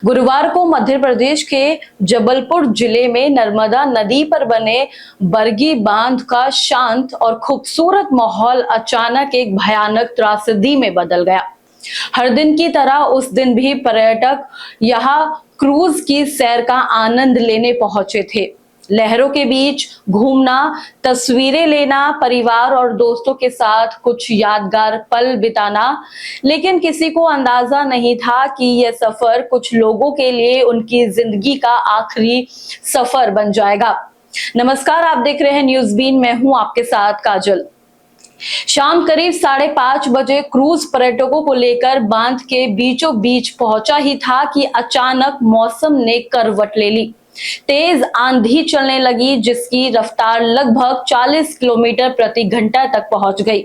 गुरुवार को मध्य प्रदेश के जबलपुर जिले में नर्मदा नदी पर बने बरगी बांध का शांत और खूबसूरत माहौल अचानक एक भयानक त्रासदी में बदल गया। हर दिन की तरह उस दिन भी पर्यटक यहाँ क्रूज की सैर का आनंद लेने पहुंचे थे। लहरों के बीच घूमना, तस्वीरें लेना, परिवार और दोस्तों के साथ कुछ यादगार पल बिताना, लेकिन किसी को अंदाजा नहीं था कि यह सफर कुछ लोगों के लिए उनकी जिंदगी का आखिरी सफर बन जाएगा। नमस्कार, आप देख रहे हैं न्यूज़ बीन। मैं हूं आपके साथ काजल। शाम करीब 5:30 बजे क्रूज पर्यटकों को लेकर बांध के बीचों बीच पहुंचा ही था कि अचानक मौसम ने करवट ले ली। तेज आंधी चलने लगी, जिसकी रफ्तार लगभग 40 किलोमीटर प्रति घंटा तक पहुंच गई।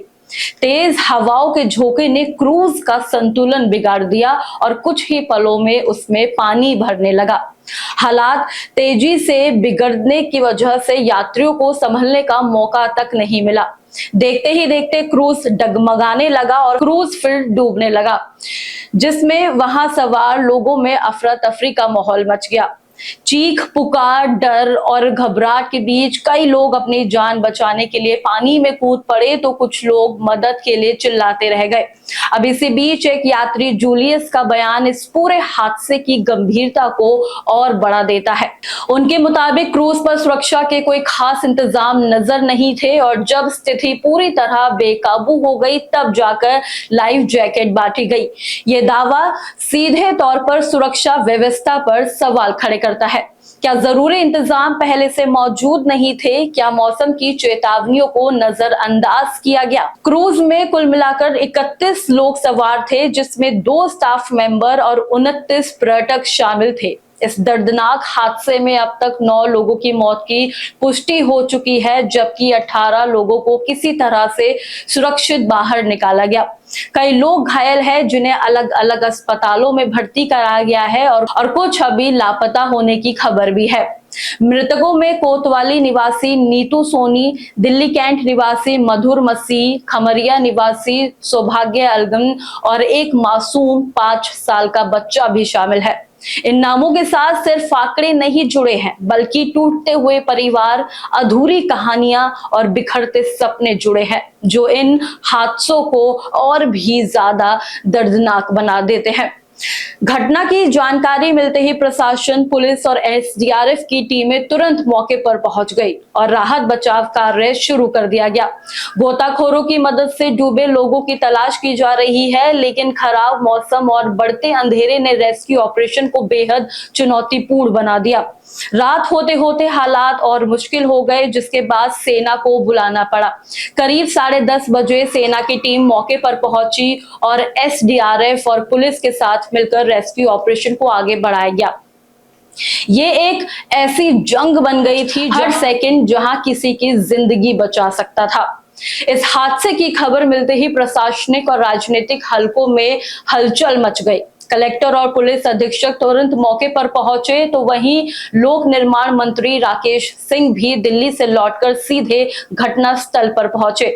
तेज हवाओं के झोंके ने क्रूज का संतुलन बिगाड़ दिया और कुछ ही पलों में उसमें पानी भरने लगा। हालात तेजी से बिगड़ने की वजह से यात्रियों को संभलने का मौका तक नहीं मिला। देखते ही देखते क्रूज डगमगाने लगा और क्रूज फिर डूबने लगा, जिसमें वहां सवार लोगों में अफरा तफरी का माहौल मच गया। चीख पुकार, डर और घबराहट के बीच कई लोग अपनी जान बचाने के लिए पानी में कूद पड़े, तो कुछ लोग मदद के लिए चिल्लाते रह गए। अब इसी बीच एक यात्री जूलियस का बयान इस पूरे हादसे की गंभीरता को और बढ़ा देता है। उनके मुताबिक क्रूज पर सुरक्षा के कोई खास इंतजाम नजर नहीं थे और जब स्थिति पूरी तरह बेकाबू हो गई तब जाकर लाइफ जैकेट बांटी गई। ये दावा सीधे तौर पर सुरक्षा व्यवस्था पर सवाल खड़े करता है। क्या जरूरी इंतजाम पहले से मौजूद नहीं थे? क्या मौसम की चेतावनियों को नजरअंदाज किया गया? क्रूज में कुल मिलाकर 31 लोग सवार थे, जिसमें 2 स्टाफ मेंबर और 29 पर्यटक शामिल थे। इस दर्दनाक हादसे में अब तक 9 लोगों की मौत की पुष्टि हो चुकी है, जबकि 18 लोगों को किसी तरह से सुरक्षित बाहर निकाला गया। कई लोग घायल हैं, जिन्हें अलग अलग अस्पतालों में भर्ती कराया गया है और कुछ अभी लापता होने की खबर भी है। मृतकों में कोतवाली निवासी नीतू सोनी, दिल्ली कैंट निवासी मधुर मसीह, खमरिया निवासी सौभाग्य अलगन और एक मासूम 5 साल का बच्चा भी शामिल है। इन नामों के साथ सिर्फ आंकड़े नहीं जुड़े हैं, बल्कि टूटते हुए परिवार, अधूरी कहानियां और बिखरते सपने जुड़े हैं, जो इन हादसों को और भी ज्यादा दर्दनाक बना देते हैं। घटना की जानकारी मिलते ही प्रशासन, पुलिस और एसडीआरएफ की टीमें तुरंत मौके पर पहुंच गई और राहत बचाव कार्य शुरू कर दिया गया। गोताखोरों की मदद से डूबे लोगों की तलाश की जा रही है, लेकिन खराब मौसम और बढ़ते अंधेरे ने रेस्क्यू ऑपरेशन को बेहद चुनौतीपूर्ण बना दिया। रात होते होते हालात और मुश्किल हो गए, जिसके बाद सेना को बुलाना पड़ा। करीब 10:30 बजे सेना की टीम मौके पर पहुंची और एसडीआरएफ और पुलिस के साथ मिलकर रेस्क्यू ऑपरेशन को आगे बढ़ाया गया। ये एक ऐसी जंग बन गई थी हर सेकंड जहां किसी की जिंदगी बचा सकता था। इस हादसे की खबर मिलते ही प्रशासनिक और राजनीतिक हलकों में हलचल मच गई। कलेक्टर और पुलिस अधीक्षक तुरंत मौके पर पहुंचे, तो वहीं लोक निर्माण मंत्री राकेश सिंह भी दिल्ली से लौटकर सीधे घटना स्थल पर पहुंचे।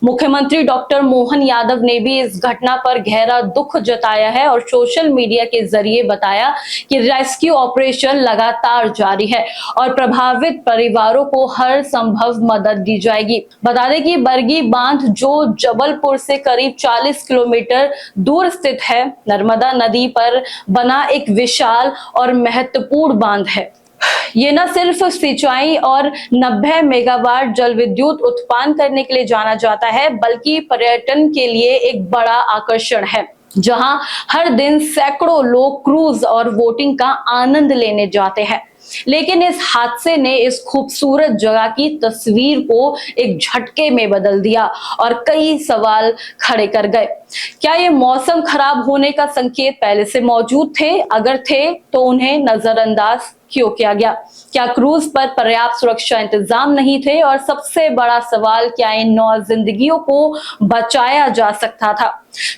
मुख्यमंत्री डॉक्टर मोहन यादव ने भी इस घटना पर गहरा दुख जताया है और सोशल मीडिया के जरिए बताया कि रेस्क्यू ऑपरेशन लगातार जारी है और प्रभावित परिवारों को हर संभव मदद दी जाएगी। बता दें कि बरगी बांध, जो जबलपुर से करीब 40 किलोमीटर दूर स्थित है, नर्मदा नदी पर बना एक विशाल और महत्वपूर्ण बांध है। ये न सिर्फ सिंचाई और 90 मेगावाट जल विद्युत उत्पन्न करने के लिए जाना जाता है, बल्कि पर्यटन के लिए एक बड़ा आकर्षण है, जहां हर दिन सैकड़ों लोग क्रूज और बोटिंग का आनंद लेने जाते हैं। लेकिन इस हादसे ने इस खूबसूरत जगह की तस्वीर को एक झटके में बदल दिया और कई सवाल खड़े कर गए। क्या ये मौसम खराब होने का संकेत पहले से मौजूद थे? अगर थे तो उन्हें नजरअंदाज क्यों किया गया? क्या क्रूज पर पर्याप्त सुरक्षा इंतजाम नहीं थे? और सबसे बड़ा सवाल, क्या इन 9 जिंदगियों को बचाया जा सकता था?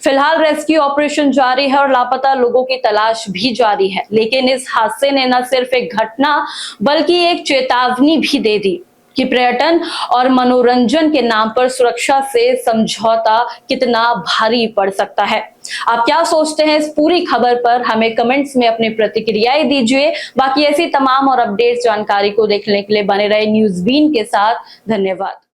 फिलहाल रेस्क्यू ऑपरेशन जारी है और लापता लोगों की तलाश भी जारी है, लेकिन इस हादसे ने न सिर्फ एक घटना बल्कि एक चेतावनी भी दे दी। कि पर्यटन और मनोरंजन के नाम पर सुरक्षा से समझौता कितना भारी पड़ सकता है। आप क्या सोचते हैं इस पूरी खबर पर? हमें कमेंट्स में अपनी प्रतिक्रियाएं दीजिए। बाकी ऐसी तमाम और अपडेट्स जानकारी को देखने के लिए बने रहे न्यूज़ बीन के साथ। धन्यवाद।